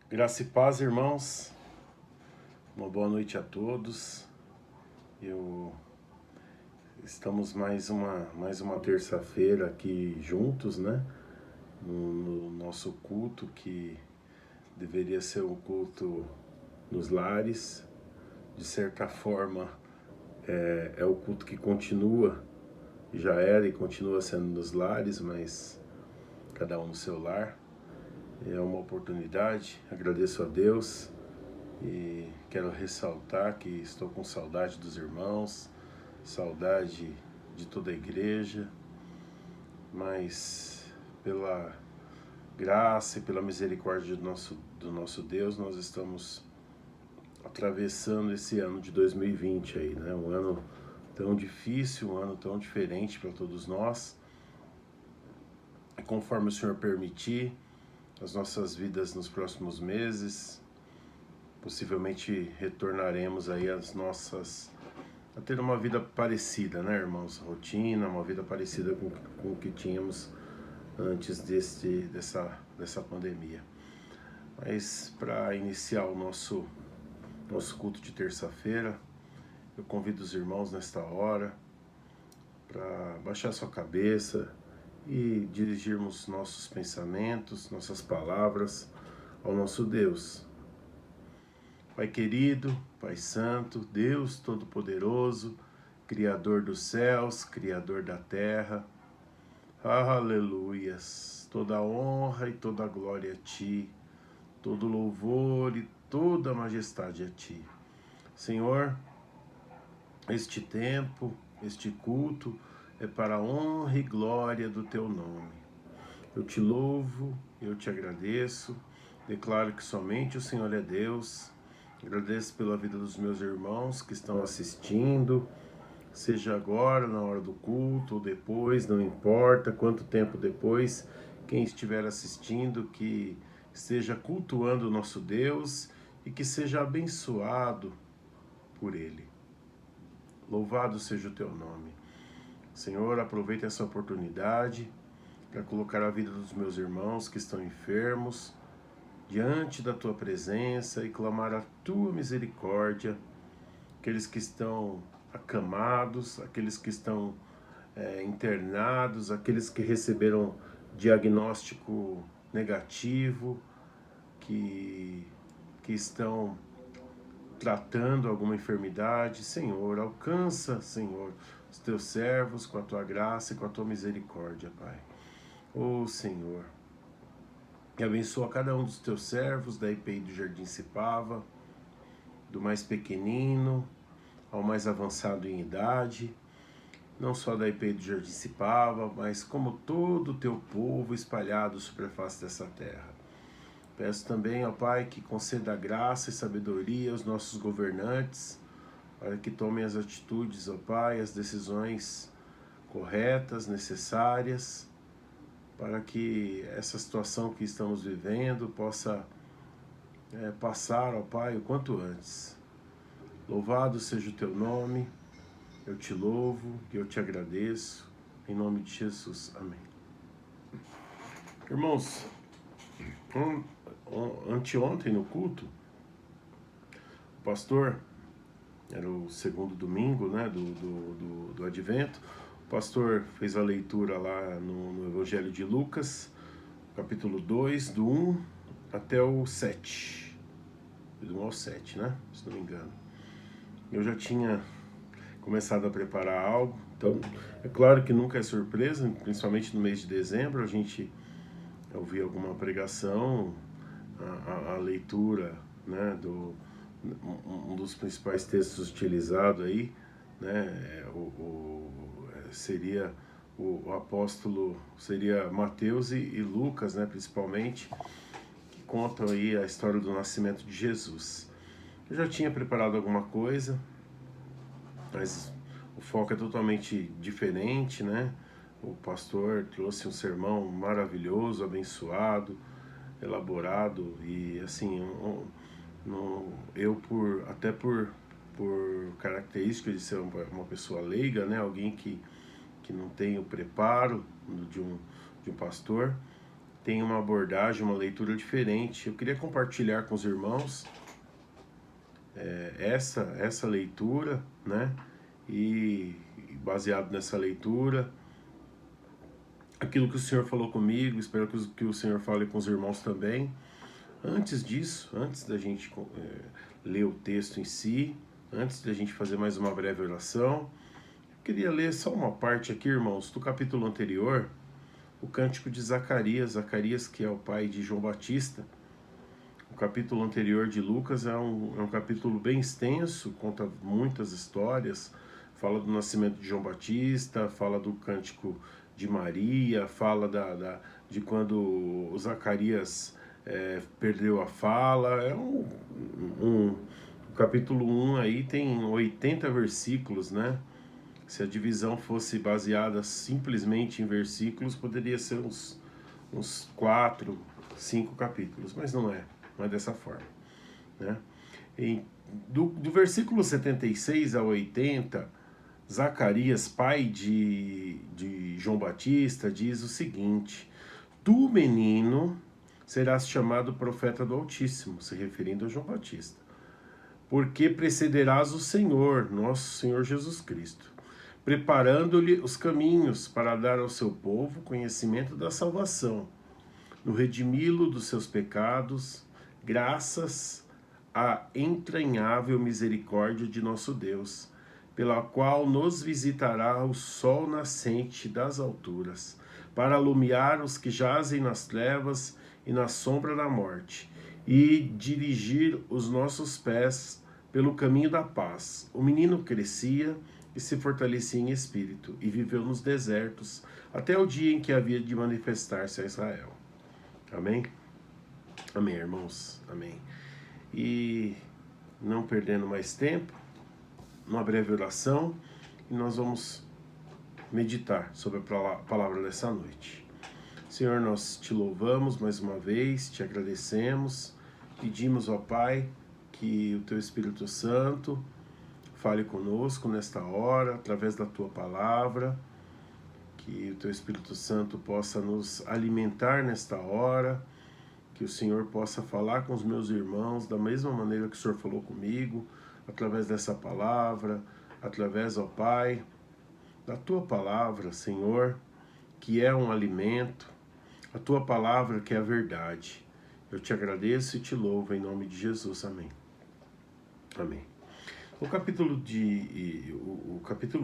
Graça e paz, irmãos. Uma boa noite a todos. Estamos mais uma terça-feira aqui juntos, né? No nosso culto, que deveria ser um culto nos lares. De certa forma, é o culto que continua, já era e continua sendo nos lares, mas cada um no seu lar. É uma oportunidade, agradeço a Deus. E quero ressaltar que estou com saudade dos irmãos, saudade de toda a igreja, mas pela graça e pela misericórdia do nosso Deus, nós estamos atravessando esse ano de 2020 aí, né? Um ano tão difícil, um ano tão diferente para todos nós. E conforme o Senhor permitir, as nossas vidas nos próximos meses, possivelmente retornaremos aí a ter uma vida parecida, né, irmãos? Rotina, uma vida parecida com o que tínhamos antes dessa pandemia. Mas para iniciar o nosso culto de terça-feira, eu convido os irmãos nesta hora para baixar sua cabeça e dirigirmos nossos pensamentos, nossas palavras ao nosso Deus. Pai querido, Pai santo, Deus todo-poderoso, Criador dos céus, Criador da terra, aleluias, toda honra e toda glória a Ti, todo louvor e toda majestade a Ti. Senhor, este tempo, este culto é para a honra e glória do Teu nome. Eu Te louvo, eu Te agradeço, declaro que somente o Senhor é Deus. Agradeço pela vida dos meus irmãos que estão assistindo, seja agora, na hora do culto, ou depois, não importa quanto tempo depois, quem estiver assistindo, que esteja cultuando o nosso Deus e que seja abençoado por Ele. Louvado seja o Teu nome. Senhor, aproveita essa oportunidade para colocar a vida dos meus irmãos que estão enfermos diante da Tua presença e clamar a Tua misericórdia, aqueles que estão acamados, aqueles que estão internados, aqueles que receberam diagnóstico negativo, que estão tratando alguma enfermidade. Senhor, alcança, Senhor, os Teus servos com a Tua graça e com a Tua misericórdia, Pai. Senhor, e abençoa cada um dos Teus servos da IPI do Jardim Cipava, do mais pequenino ao mais avançado em idade, não só da IPI do Jardim Cipava, mas como todo o Teu povo espalhado sobre a face dessa terra. Peço também, ó Pai, que conceda graça e sabedoria aos nossos governantes, para que tomem as atitudes, ó Pai, as decisões corretas, necessárias, para que essa situação que estamos vivendo possa passar, ó Pai, o quanto antes. Louvado seja o Teu nome, eu Te louvo e eu Te agradeço, em nome de Jesus, amém. Irmãos, anteontem no culto, o pastor, era o segundo domingo, né, do Advento, o pastor fez a leitura lá no Evangelho de Lucas, capítulo 2, do 1 até o 7, do 1 ao 7, né, se não me engano. Eu já tinha começado a preparar algo, então é claro que nunca é surpresa, principalmente no mês de dezembro, a gente ouvir alguma pregação, a leitura, né, um dos principais textos utilizados aí, né, seria o apóstolo, seria Mateus e Lucas, né, principalmente, que contam aí a história do nascimento de Jesus. Eu já tinha preparado alguma coisa, mas o foco é totalmente diferente, né? O pastor trouxe um sermão maravilhoso, abençoado, elaborado e assim, eu até por característica de ser uma pessoa leiga, né? Alguém que não tem o preparo de um pastor, tem uma abordagem, uma leitura diferente. Eu queria compartilhar com os irmãos essa leitura, né? E baseado nessa leitura, aquilo que o Senhor falou comigo, espero que o Senhor fale com os irmãos também. Antes disso, antes da gente ler o texto em si, antes da gente fazer mais uma breve oração, eu queria ler só uma parte aqui, irmãos, do capítulo anterior, o cântico de Zacarias, Zacarias que é o pai de João Batista. O capítulo anterior de Lucas é um capítulo bem extenso, conta muitas histórias, fala do nascimento de João Batista, fala do cântico de Maria, fala de quando o Zacarias perdeu a fala. O capítulo 1 aí tem 80 versículos, né? Se a divisão fosse baseada simplesmente em versículos, poderia ser uns 4, 5 capítulos, mas não é dessa forma, né? Do versículo 76 a 80, Zacarias, pai de João Batista, diz o seguinte: Tu, menino, serás chamado profeta do Altíssimo, se referindo a João Batista, porque precederás o Senhor, nosso Senhor Jesus Cristo, preparando-lhe os caminhos para dar ao seu povo conhecimento da salvação, no redimi-lo dos seus pecados, graças à entranhável misericórdia de nosso Deus, pela qual nos visitará o sol nascente das alturas, para alumiar os que jazem nas trevas e na sombra da morte, e dirigir os nossos pés pelo caminho da paz. O menino crescia e se fortalecia em espírito, e viveu nos desertos, até o dia em que havia de manifestar-se a Israel. Amém? Amém, irmãos. Amém. E não perdendo mais tempo, uma breve oração, e nós vamos meditar sobre a palavra dessa noite. Senhor, nós te louvamos mais uma vez, te agradecemos, pedimos, ó Pai, que o teu Espírito Santo fale conosco nesta hora, através da tua palavra, que o teu Espírito Santo possa nos alimentar nesta hora, que o Senhor possa falar com os meus irmãos da mesma maneira que o Senhor falou comigo, através dessa palavra, através, ó Pai, da tua palavra, Senhor, que é um alimento, a tua palavra que é a verdade. Eu te agradeço e te louvo em nome de Jesus. Amém. Amém. O capítulo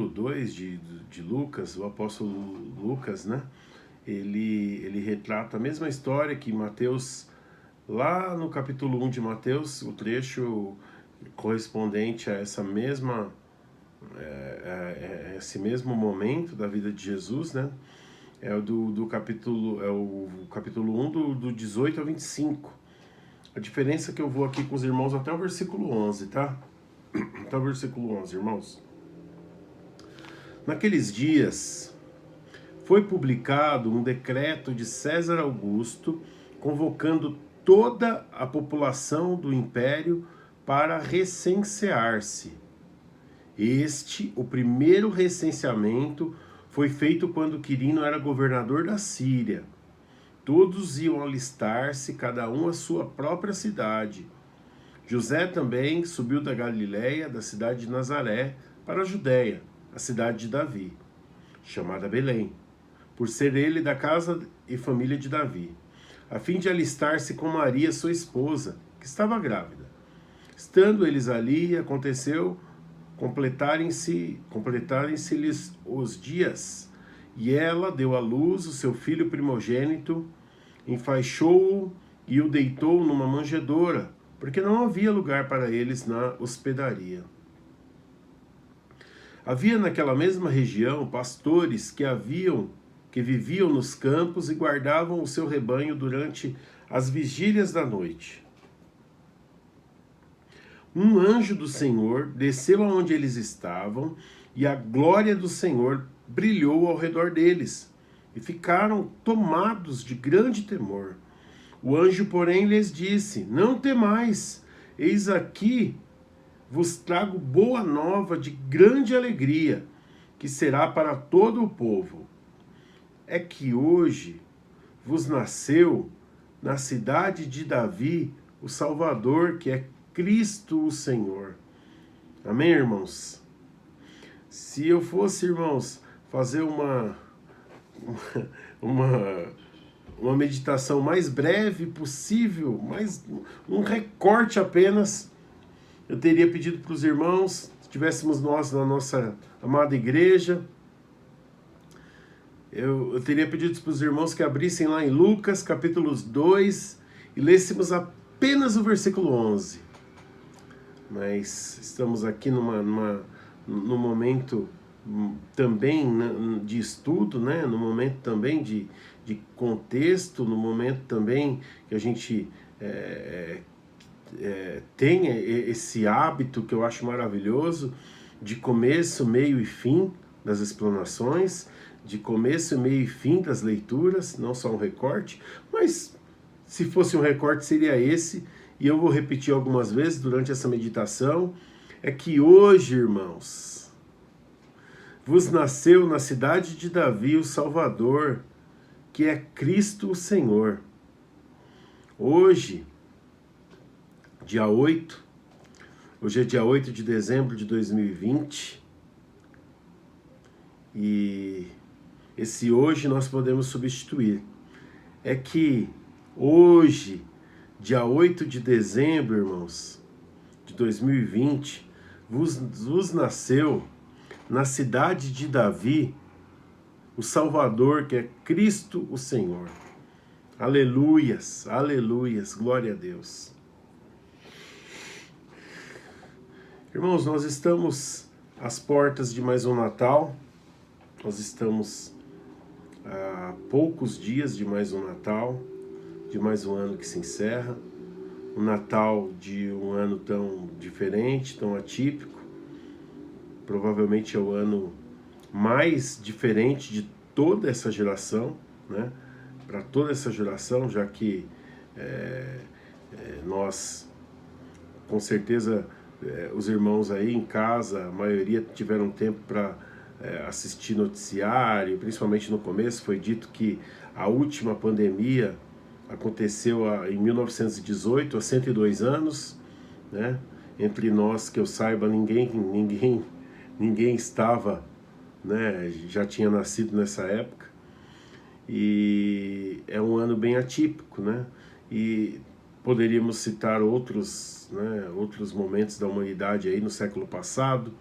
2 de Lucas, o apóstolo Lucas, né? Ele retrata a mesma história que Mateus, lá no capítulo 1 de Mateus, o trecho correspondente a esse mesmo momento da vida de Jesus, né? É o capítulo 1 do 18 ao 25. A diferença é que eu vou aqui com os irmãos até o versículo 11, tá? Até o versículo 11, irmãos. Naqueles dias, foi publicado um decreto de César Augusto, convocando toda a população do império para recensear-se. O primeiro recenseamento, foi feito quando Quirino era governador da Síria. Todos iam alistar-se, cada um à sua própria cidade. José também subiu da Galiléia, da cidade de Nazaré, para a Judéia, a cidade de Davi, chamada Belém, por ser ele da casa e família de Davi, a fim de alistar-se com Maria, sua esposa, que estava grávida. Estando eles ali, aconteceu completarem-se-lhes os dias, e ela deu à luz o seu filho primogênito, enfaixou-o e o deitou numa manjedoura, porque não havia lugar para eles na hospedaria. Havia naquela mesma região pastores que viviam nos campos e guardavam o seu rebanho durante as vigílias da noite. Um anjo do Senhor desceu aonde eles estavam, e a glória do Senhor brilhou ao redor deles, e ficaram tomados de grande temor. O anjo, porém, lhes disse: Não temais, eis aqui vos trago boa nova de grande alegria, que será para todo o povo. É que hoje vos nasceu na cidade de Davi o Salvador, que é Cristo o Senhor. Amém, irmãos? Se eu fosse, irmãos, fazer uma meditação mais breve possível, mais um recorte apenas, eu teria pedido para os irmãos, se tivéssemos nós na nossa amada igreja, eu teria pedido para os irmãos que abrissem lá em Lucas, capítulo 2, e lêssemos apenas o versículo 11. Mas estamos aqui num momento também de estudo, né? No momento também de contexto, no momento também que a gente tem esse hábito que eu acho maravilhoso de começo, meio e fim das explanações, de começo, meio e fim das leituras, não só um recorte, mas se fosse um recorte seria esse, e eu vou repetir algumas vezes durante essa meditação, é que hoje, irmãos, vos nasceu na cidade de Davi o Salvador, que é Cristo o Senhor. Hoje, dia 8, hoje é dia 8 de dezembro de 2020, e esse hoje nós podemos substituir. É que hoje, dia 8 de dezembro, irmãos, de 2020, vos nasceu na cidade de Davi o Salvador, que é Cristo o Senhor. Aleluias, aleluias, glória a Deus. Irmãos, nós estamos às portas de mais um Natal, nós estamos a poucos dias de mais um Natal, de mais um ano que se encerra, um Natal de um ano tão diferente, tão atípico, provavelmente é o ano mais diferente de toda essa geração, né? Para toda essa geração, já que nós, com certeza, os irmãos aí em casa, a maioria tiveram tempo para assistir noticiário, principalmente no começo, foi dito que a última pandemia aconteceu em 1918, há 102 anos, né? Entre nós, que eu saiba, ninguém estava, né, já tinha nascido nessa época, e é um ano bem atípico, né? E poderíamos citar outros momentos da humanidade aí no século passado,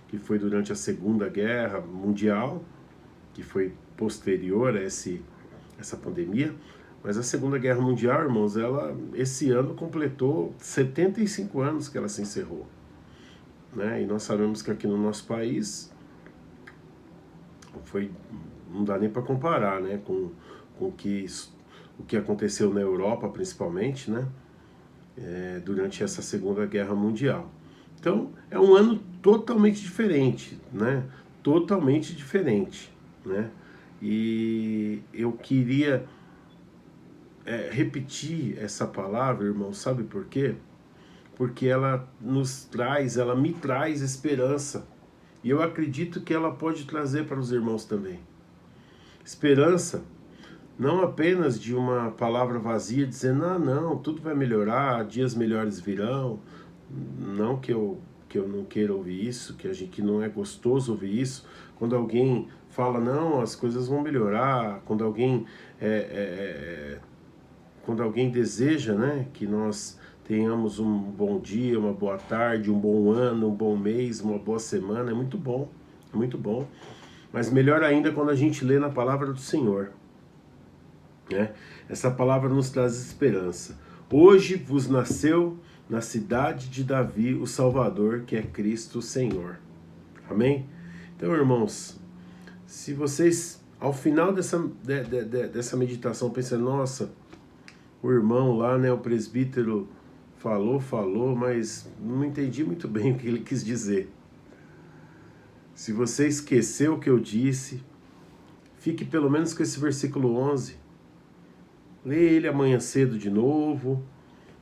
que foi durante a Segunda Guerra Mundial, que foi posterior a essa pandemia. Mas a Segunda Guerra Mundial, irmãos, esse ano completou 75 anos que ela se encerrou, né? E nós sabemos que aqui no nosso país não dá nem para comparar, né, com o que aconteceu na Europa, principalmente, né, durante essa Segunda Guerra Mundial. Então, é um ano totalmente diferente, né? Totalmente diferente, né? E eu queria repetir essa palavra, irmão, sabe por quê? Porque ela me traz esperança. E eu acredito que ela pode trazer para os irmãos também. Esperança, não apenas de uma palavra vazia dizendo, não, tudo vai melhorar, dias melhores virão. Não que eu não queira ouvir isso, que não é gostoso ouvir isso. Quando alguém fala, não, as coisas vão melhorar, quando alguém deseja, né, que nós tenhamos um bom dia, uma boa tarde, um bom ano, um bom mês, uma boa semana, é muito bom, é muito bom. Mas melhor ainda quando a gente lê na palavra do Senhor, né? Essa palavra nos traz esperança. Hoje vos nasceu na cidade de Davi o Salvador, que é Cristo o Senhor. Amém? Então, irmãos, se vocês, ao final dessa meditação, pensam, nossa, o irmão lá, né, o presbítero, falou, mas não entendi muito bem o que ele quis dizer. Se você esqueceu o que eu disse, fique pelo menos com esse versículo 11. Lê ele amanhã cedo de novo.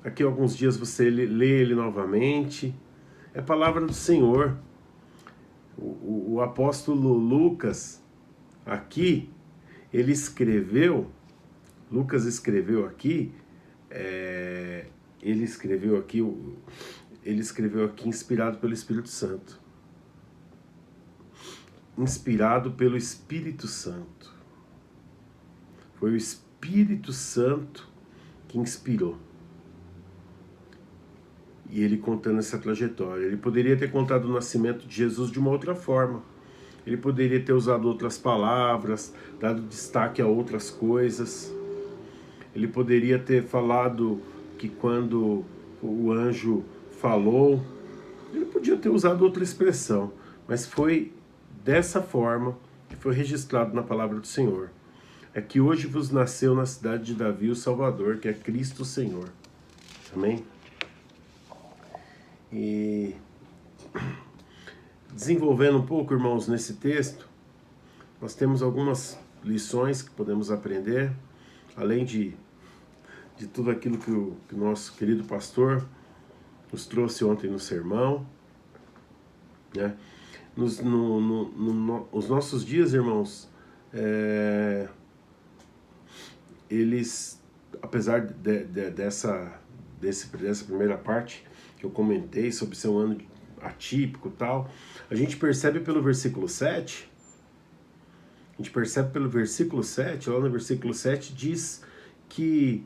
Daqui a alguns dias você lê ele novamente. É a palavra do Senhor. O apóstolo Lucas, aqui, ele escreveu Lucas escreveu aqui, ele escreveu aqui inspirado pelo Espírito Santo. Inspirado pelo Espírito Santo. Foi o Espírito Santo que inspirou. E ele contando essa trajetória. Ele poderia ter contado o nascimento de Jesus de uma outra forma. Ele poderia ter usado outras palavras, dado destaque a outras coisas. Ele poderia ter falado que quando o anjo falou, ele podia ter usado outra expressão, mas foi dessa forma que foi registrado na palavra do Senhor. É que hoje vos nasceu na cidade de Davi o Salvador, que é Cristo o Senhor. Amém? E desenvolvendo um pouco, irmãos, nesse texto, nós temos algumas lições que podemos aprender, além de tudo aquilo que o nosso querido pastor nos trouxe ontem no sermão, né? Os nossos dias, irmãos, eles, apesar dessa primeira parte que eu comentei sobre ser um ano atípico e tal, a gente percebe pelo versículo 7, lá no versículo 7 diz que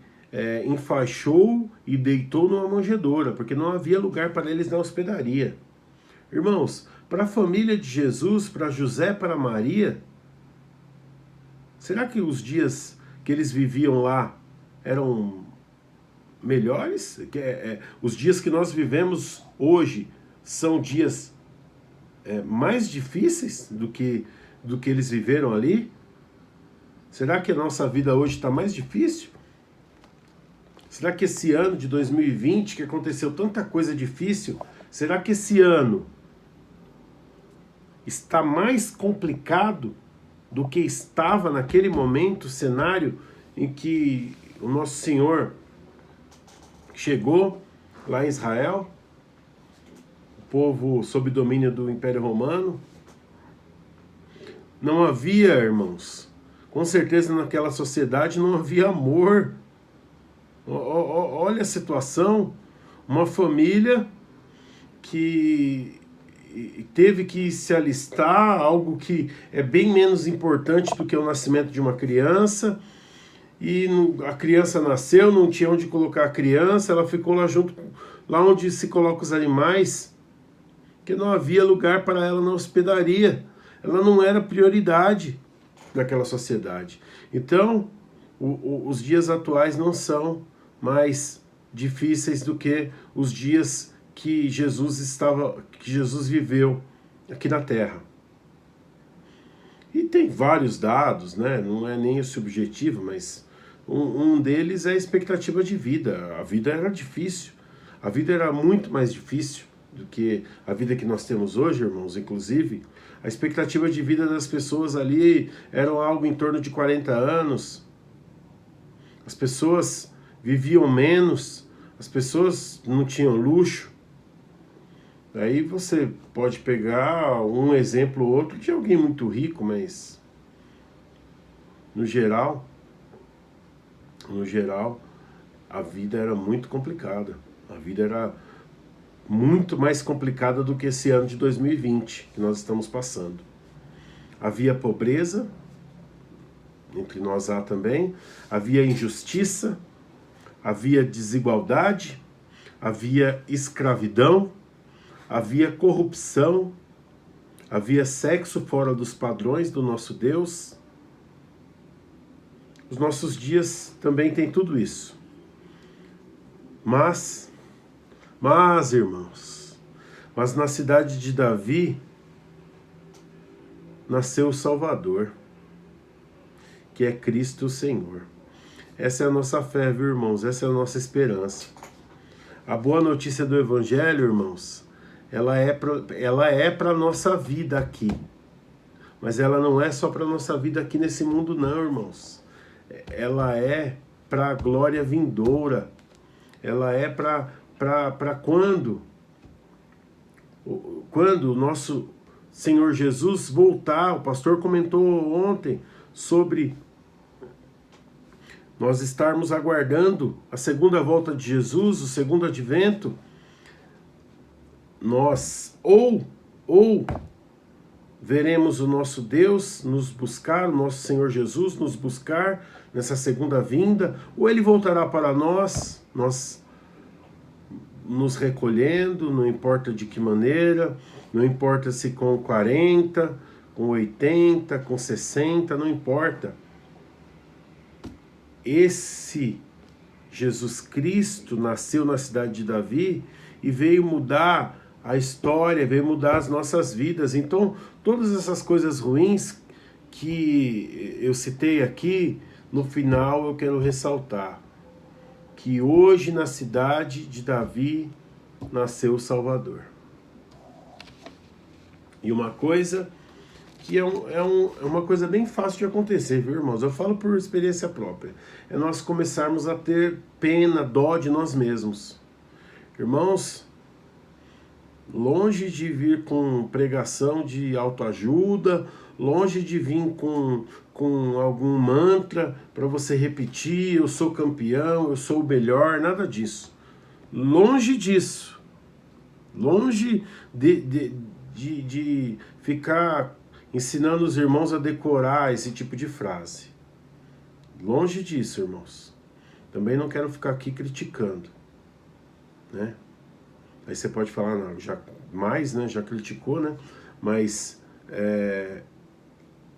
enfaixou e deitou numa manjedoura, porque não havia lugar para eles na hospedaria. Irmãos, para a família de Jesus, para José, para Maria, será que os dias que eles viviam lá eram melhores? Os dias que nós vivemos hoje são dias mais difíceis do que eles viveram ali? Será que a nossa vida hoje está mais difícil? Será que esse ano de 2020, que aconteceu tanta coisa difícil, será que esse ano está mais complicado do que estava naquele momento, o cenário em que o nosso Senhor chegou lá em Israel, o povo sob domínio do Império Romano? Não havia, irmãos, com certeza naquela sociedade não havia amor. Olha a situação, uma família que teve que se alistar, algo que é bem menos importante do que o nascimento de uma criança, e a criança nasceu, não tinha onde colocar a criança, ela ficou lá junto, lá onde se coloca os animais, porque não havia lugar para ela na hospedaria, ela não era prioridade daquela sociedade. Então, os dias atuais não são mais difíceis do que os dias que Jesus viveu aqui na Terra. E tem vários dados, né? Não é nem esse o objetivo, mas um deles é a expectativa de vida. A vida era difícil, a vida era muito mais difícil do que a vida que nós temos hoje, irmãos. Inclusive, a expectativa de vida das pessoas ali era algo em torno de 40 anos. As pessoas viviam menos, as pessoas não tinham luxo. Aí você pode pegar um exemplo ou outro de alguém muito rico, mas no geral, a vida era muito complicada. A vida era muito mais complicada do que esse ano de 2020 que nós estamos passando. Havia pobreza, entre nós há também, havia injustiça, havia desigualdade, havia escravidão, havia corrupção, havia sexo fora dos padrões do nosso Deus. Os nossos dias também têm tudo isso. Mas, irmãos, na cidade de Davi nasceu o Salvador, que é Cristo o Senhor. Essa é a nossa fé, viu, irmãos? Essa é a nossa esperança. A boa notícia do Evangelho, irmãos, ela é para a nossa vida aqui. Mas ela não é só para a nossa vida aqui nesse mundo, não, irmãos. Ela é para a glória vindoura. Ela é para quando o nosso Senhor Jesus voltar. O pastor comentou ontem sobre nós estarmos aguardando a segunda volta de Jesus, o segundo advento, nós ou veremos o nosso Deus nos buscar, o nosso Senhor Jesus nos buscar nessa segunda vinda, ou Ele voltará para nós nos recolhendo, não importa de que maneira, não importa se com 40, com 80, com 60, não importa. Esse Jesus Cristo nasceu na cidade de Davi e veio mudar a história, veio mudar as nossas vidas. Então, todas essas coisas ruins que eu citei aqui, no final eu quero ressaltar que hoje na cidade de Davi nasceu o Salvador. E uma coisa que é uma coisa bem fácil de acontecer, viu, irmãos? Eu falo por experiência própria. É nós começarmos a ter pena, dó de nós mesmos. Irmãos, longe de vir com pregação de autoajuda, longe de vir com algum mantra para você repetir, eu sou campeão, eu sou o melhor, nada disso. Longe disso. Longe de ficar ensinando os irmãos a decorar esse tipo de frase. Longe disso, irmãos. Também não quero ficar aqui criticando, né? Aí você pode falar, não, já criticou, né? Mas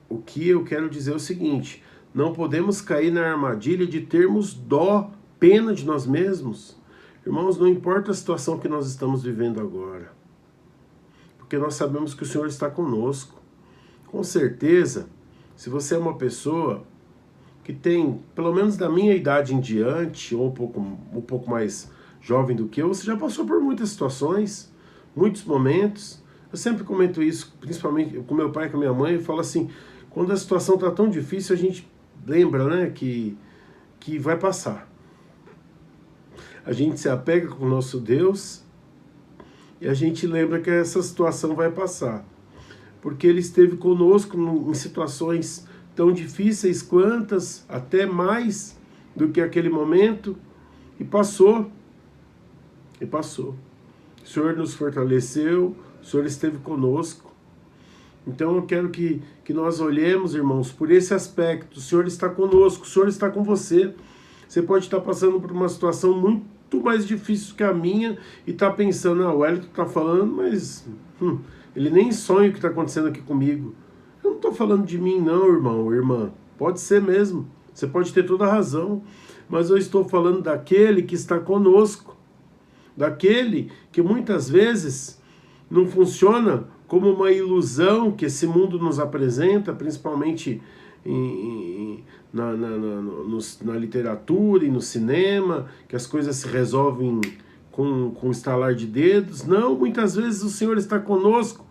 o que eu quero dizer é o seguinte: não podemos cair na armadilha de termos dó, pena de nós mesmos. Irmãos, não importa a situação que nós estamos vivendo agora, porque nós sabemos que o Senhor está conosco. Com certeza, se você é uma pessoa que tem, pelo menos da minha idade em diante, ou um pouco mais jovem do que eu, você já passou por muitas situações, muitos momentos. Eu sempre comento isso, principalmente com meu pai e com minha mãe, eu falo assim, quando a situação está tão difícil, a gente lembra, né, que vai passar. A gente se apega com o nosso Deus e a gente lembra que essa situação vai passar. Porque Ele esteve conosco em situações tão difíceis quantas, até mais do que aquele momento, e passou. E passou. O Senhor nos fortaleceu, o Senhor esteve conosco. Então eu quero que nós olhemos, irmãos, por esse aspecto. O Senhor está conosco, o Senhor está com você. Você pode estar passando por uma situação muito mais difícil que a minha e está pensando, o Wellington está falando, mas ele nem sonha o que está acontecendo aqui comigo. Eu não estou falando de mim não, irmão, irmã. Pode ser mesmo, você pode ter toda a razão, mas eu estou falando daquele que está conosco, daquele que muitas vezes não funciona como uma ilusão que esse mundo nos apresenta, principalmente na literatura e no cinema, que as coisas se resolvem com um estalar de dedos. Não, muitas vezes o Senhor está conosco,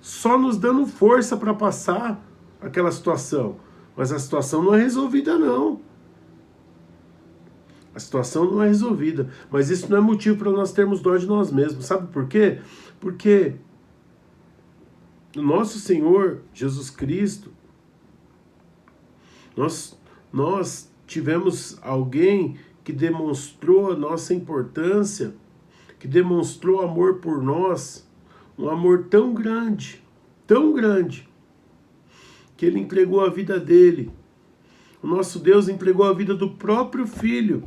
só nos dando força para passar aquela situação. Mas a situação não é resolvida, não. A situação não é resolvida. Mas isso não é motivo para nós termos dó de nós mesmos. Sabe por quê? Porque o nosso Senhor Jesus Cristo, nós tivemos alguém que demonstrou a nossa importância, que demonstrou amor por nós, um amor tão grande, que Ele entregou a vida dele. O nosso Deus entregou a vida do próprio Filho.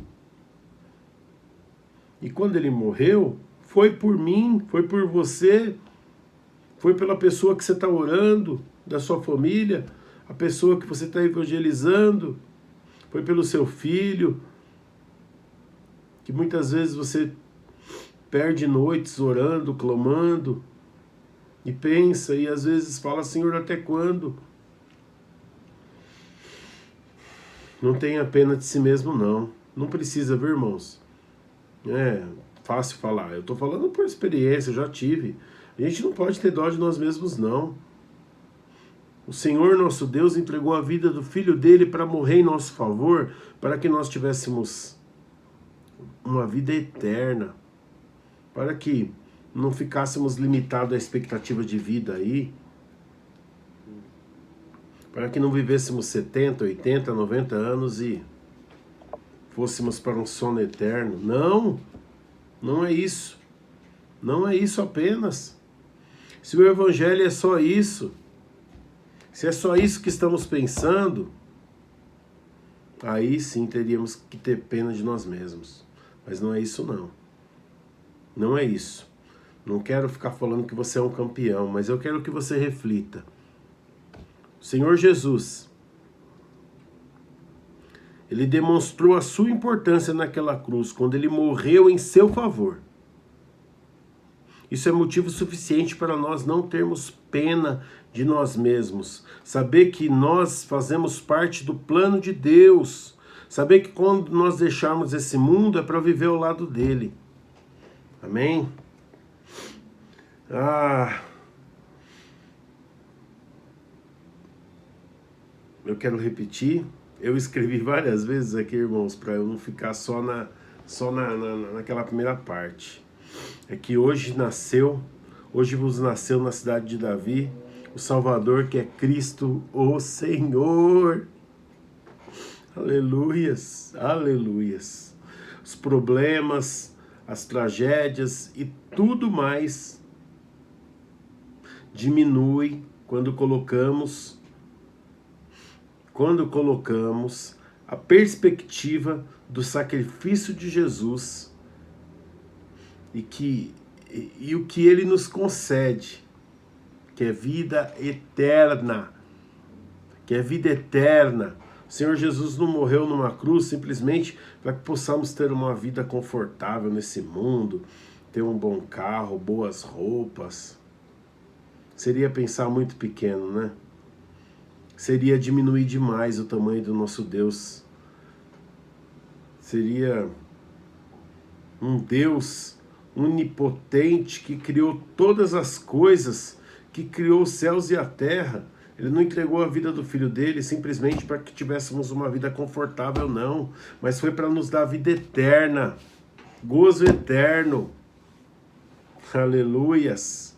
E quando Ele morreu, foi por mim, foi por você, foi pela pessoa que você está orando, da sua família, a pessoa que você está evangelizando, foi pelo seu filho, que muitas vezes você perde noites orando, clamando, e pensa, e às vezes fala, Senhor, até quando? Não tenha pena de si mesmo, não. Não precisa, viu, irmãos? É fácil falar. Eu estou falando por experiência, eu já tive. A gente não pode ter dó de nós mesmos, não. O Senhor nosso Deus entregou a vida do Filho dele para morrer em nosso favor, para que nós tivéssemos uma vida eterna, para que não ficássemos limitados à expectativa de vida aí. para que não vivêssemos 70, 80, 90 anos e fôssemos para um sono eterno. Não, não é isso. Não é isso apenas. Se o Evangelho é só isso, se é só isso que estamos pensando, aí sim teríamos que ter pena de nós mesmos. Mas não é isso não. Não é isso. Não quero ficar falando que você é um campeão, mas eu quero que você reflita. O Senhor Jesus, Ele demonstrou a sua importância naquela cruz, quando Ele morreu em seu favor. Isso é motivo suficiente para nós não termos pena de nós mesmos. Saber que nós fazemos parte do plano de Deus. Saber que quando nós deixarmos esse mundo é para viver ao lado dele. Amém? Eu quero repetir. Eu escrevi várias vezes aqui, irmãos, para eu não ficar só naquela primeira parte. É que hoje vos nasceu na cidade de Davi, o Salvador, que é Cristo, o Senhor. Aleluias, aleluias. Os problemas, as tragédias e tudo mais diminui quando colocamos a perspectiva do sacrifício de Jesus e o que ele nos concede, que é vida eterna, O Senhor Jesus não morreu numa cruz simplesmente para que possamos ter uma vida confortável nesse mundo, ter um bom carro, boas roupas. Seria pensar muito pequeno, né? Seria diminuir demais o tamanho do nosso Deus. Seria um Deus onipotente que criou todas as coisas, que criou os céus e a terra. Ele não entregou a vida do Filho dele simplesmente para que tivéssemos uma vida confortável, não. Mas foi para nos dar vida eterna, gozo eterno. Aleluias.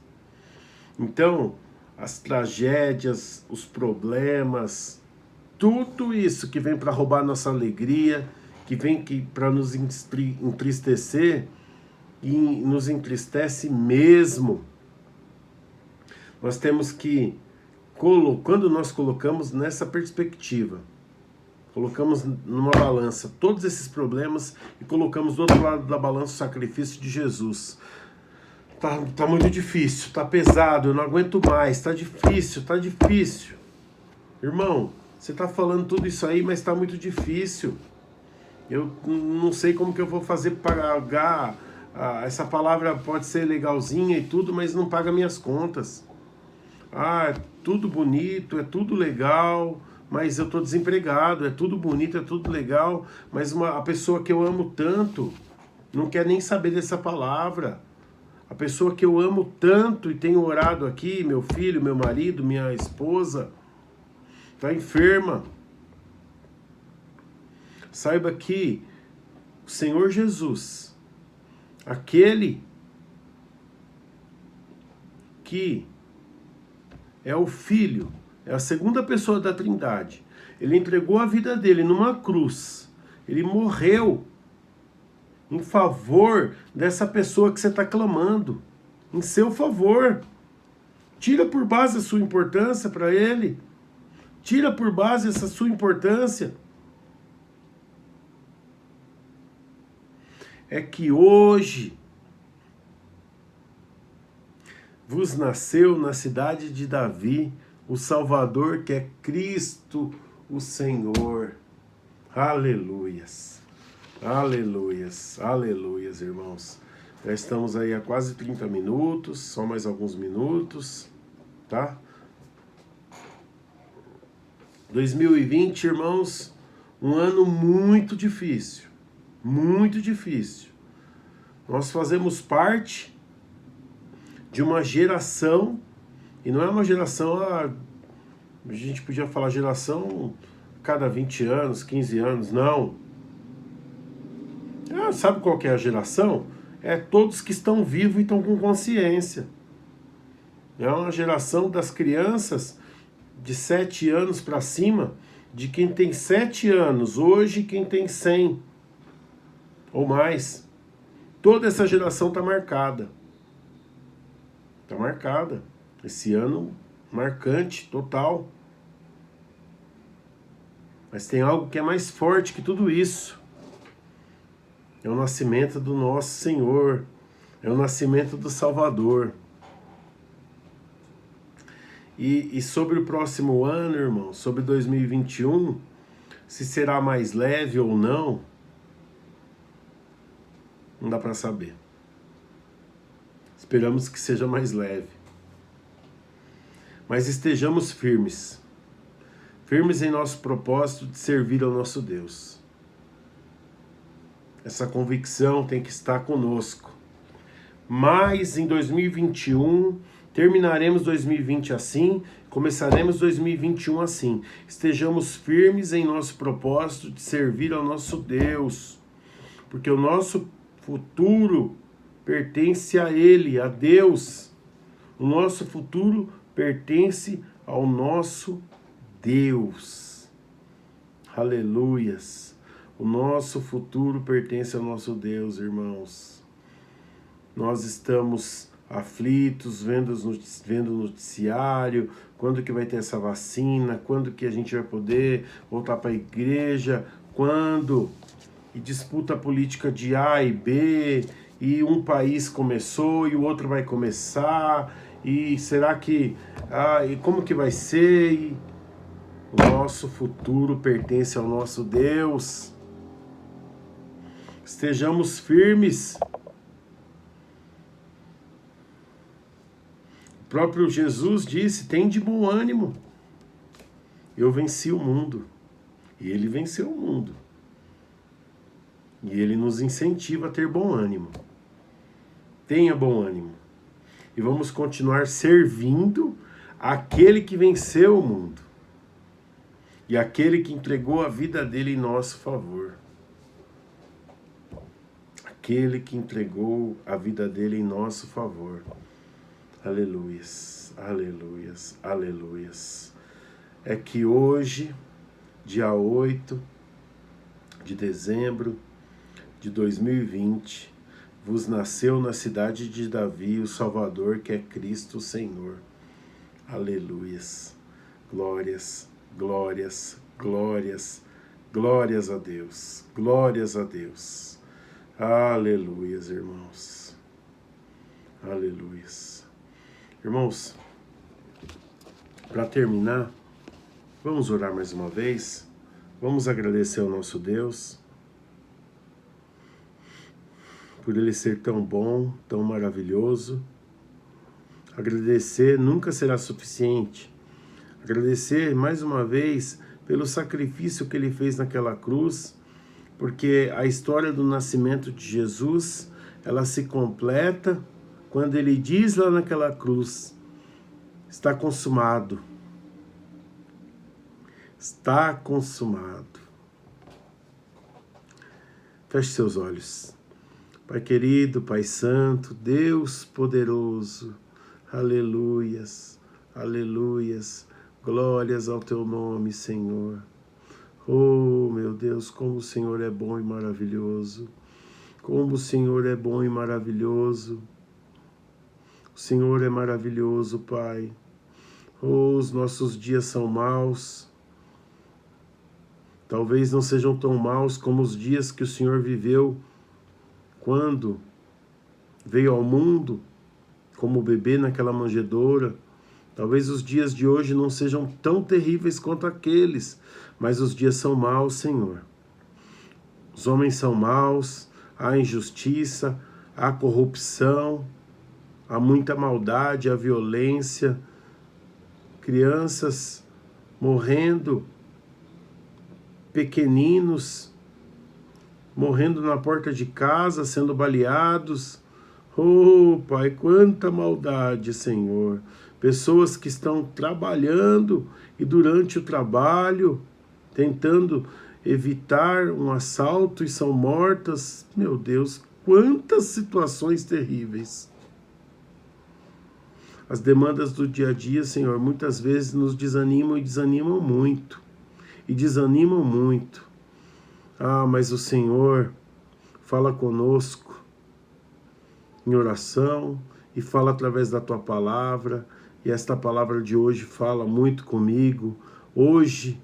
Então, as tragédias, os problemas, tudo isso que vem para roubar nossa alegria, que vem para nos entristecer, e nos entristece mesmo. Nós temos que, quando nós colocamos nessa perspectiva, colocamos numa balança todos esses problemas e colocamos do outro lado da balança o sacrifício de Jesus. Tá muito difícil, tá pesado, eu não aguento mais, tá difícil. Irmão, você tá falando tudo isso aí, mas tá muito difícil. Eu não sei como que eu vou fazer para pagar. Essa palavra pode ser legalzinha e tudo, mas não paga minhas contas. É tudo bonito, é tudo legal, mas eu tô desempregado. É tudo bonito, é tudo legal, mas a pessoa que eu amo tanto não quer nem saber dessa palavra. A pessoa que eu amo tanto e tenho orado aqui, meu filho, meu marido, minha esposa, está enferma. Saiba que o Senhor Jesus, aquele que é o Filho, é a segunda pessoa da Trindade, ele entregou a vida dele numa cruz, ele morreu em favor dessa pessoa que você está clamando, em seu favor. Tira por base a sua importância para ele. Tira por base essa sua importância. É que hoje vos nasceu na cidade de Davi o Salvador, que é Cristo, o Senhor. Aleluias. Aleluias, aleluias, irmãos. Já estamos aí há quase 30 minutos, só mais alguns minutos, tá? 2020, irmãos, um ano muito difícil, muito difícil. Nós fazemos parte de uma geração, e não é uma geração, a gente podia falar geração cada 20 anos, 15 anos, não. Sabe qual que é a geração? É todos que estão vivos e estão com consciência. É uma geração das crianças de 7 anos para cima, de quem tem 7 anos, hoje quem tem 100 ou mais. Toda essa geração está marcada. Está marcada. Esse ano marcante, total. Mas tem algo que é mais forte que tudo isso. É o nascimento do nosso Senhor. É o nascimento do Salvador. E sobre o próximo ano, irmão, sobre 2021, se será mais leve ou não dá para saber. Esperamos que seja mais leve. Mas estejamos firmes. Firmes em nosso propósito de servir ao nosso Deus. Essa convicção tem que estar conosco. Mas em 2021, terminaremos 2020 assim, começaremos 2021 assim. Estejamos firmes em nosso propósito de servir ao nosso Deus. Porque o nosso futuro pertence a Ele, a Deus. O nosso futuro pertence ao nosso Deus. Aleluias. O nosso futuro pertence ao nosso Deus, irmãos. Nós estamos aflitos, vendo o noticiário, quando que vai ter essa vacina, quando que a gente vai poder voltar para a igreja, quando... E disputa política de A e B, e um país começou e o outro vai começar, e será que... e como que vai ser? E o nosso futuro pertence ao nosso Deus. Estejamos firmes. O próprio Jesus disse, tem de bom ânimo. Eu venci o mundo. E ele venceu o mundo. E ele nos incentiva a ter bom ânimo. Tenha bom ânimo. E vamos continuar servindo aquele que venceu o mundo. E aquele que entregou a vida dele em nosso favor. Aquele que entregou a vida dele em nosso favor. Aleluias, aleluias, aleluias. É que hoje, dia 8 de dezembro de 2020, vos nasceu na cidade de Davi o Salvador, que é Cristo Senhor. Aleluias, glórias, glórias, glórias, glórias a Deus, glórias a Deus. Aleluias, irmãos. Aleluias. Irmãos, para terminar, vamos orar mais uma vez. Vamos agradecer ao nosso Deus por Ele ser tão bom, tão maravilhoso. Agradecer nunca será suficiente. Agradecer mais uma vez pelo sacrifício que Ele fez naquela cruz, porque a história do nascimento de Jesus, ela se completa quando Ele diz lá naquela cruz, está consumado. Está consumado. Feche seus olhos. Pai querido, Pai santo, Deus poderoso, aleluias, aleluias, glórias ao teu nome, Senhor. Oh, meu Deus, como o Senhor é bom e maravilhoso, como o Senhor é bom e maravilhoso. O Senhor é maravilhoso, Pai. Oh, os nossos dias são maus. Talvez não sejam tão maus como os dias que o Senhor viveu quando veio ao mundo como bebê naquela manjedoura. Talvez os dias de hoje não sejam tão terríveis quanto aqueles, mas os dias são maus, Senhor. Os homens são maus, há injustiça, há corrupção, há muita maldade, há violência, crianças morrendo, pequeninos morrendo na porta de casa, sendo baleados. Oh, Pai, quanta maldade, Senhor. Pessoas que estão trabalhando e durante o trabalho, tentando evitar um assalto e são mortas. Meu Deus, quantas situações terríveis. As demandas do dia a dia, Senhor, muitas vezes nos desanimam e desanimam muito. E desanimam muito. Ah, mas o Senhor fala conosco em oração e fala através da Tua palavra. E esta palavra de hoje fala muito comigo. Hoje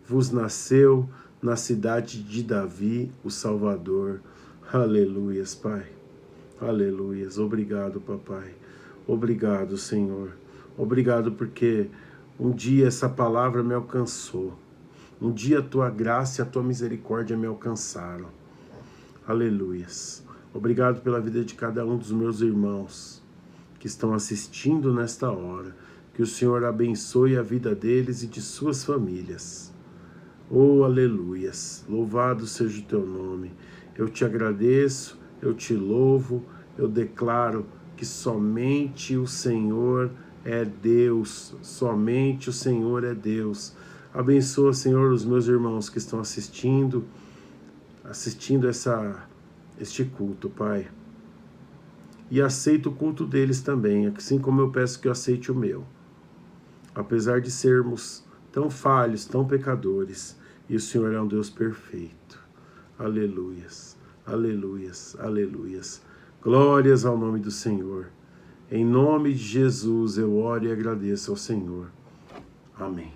vos nasceu na cidade de Davi o Salvador. Aleluias, Pai. Aleluias. Obrigado, papai. Obrigado, Senhor. Obrigado porque um dia essa palavra me alcançou. Um dia a tua graça e a tua misericórdia me alcançaram. Aleluias. Obrigado pela vida de cada um dos meus irmãos que estão assistindo nesta hora. Que o Senhor abençoe a vida deles e de suas famílias. Oh, aleluias. Louvado seja o teu nome. Eu te agradeço, eu te louvo, eu declaro que somente o Senhor é Deus. Somente o Senhor é Deus. Abençoa, Senhor, os meus irmãos que estão assistindo este culto, Pai. E aceita o culto deles também, assim como eu peço que eu aceite o meu. Apesar de sermos tão falhos, tão pecadores, e o Senhor é um Deus perfeito. Aleluias, aleluias, aleluias. Glórias ao nome do Senhor. Em nome de Jesus eu oro e agradeço ao Senhor. Amém.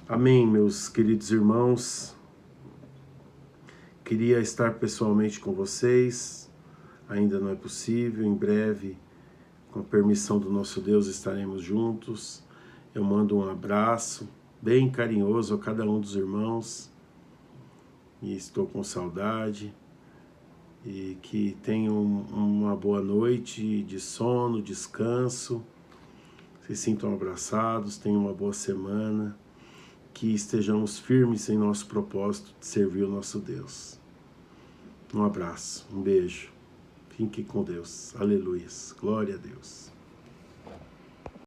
Amém, meus queridos irmãos. Queria estar pessoalmente com vocês. Ainda não é possível. Em breve, com a permissão do nosso Deus, estaremos juntos. Eu mando um abraço bem carinhoso a cada um dos irmãos. E estou com saudade. E que tenham uma boa noite de sono, descanso. Se sintam abraçados, tenham uma boa semana. Que estejamos firmes em nosso propósito de servir o nosso Deus. Um abraço, um beijo. Fique com Deus. Aleluia. Glória a Deus.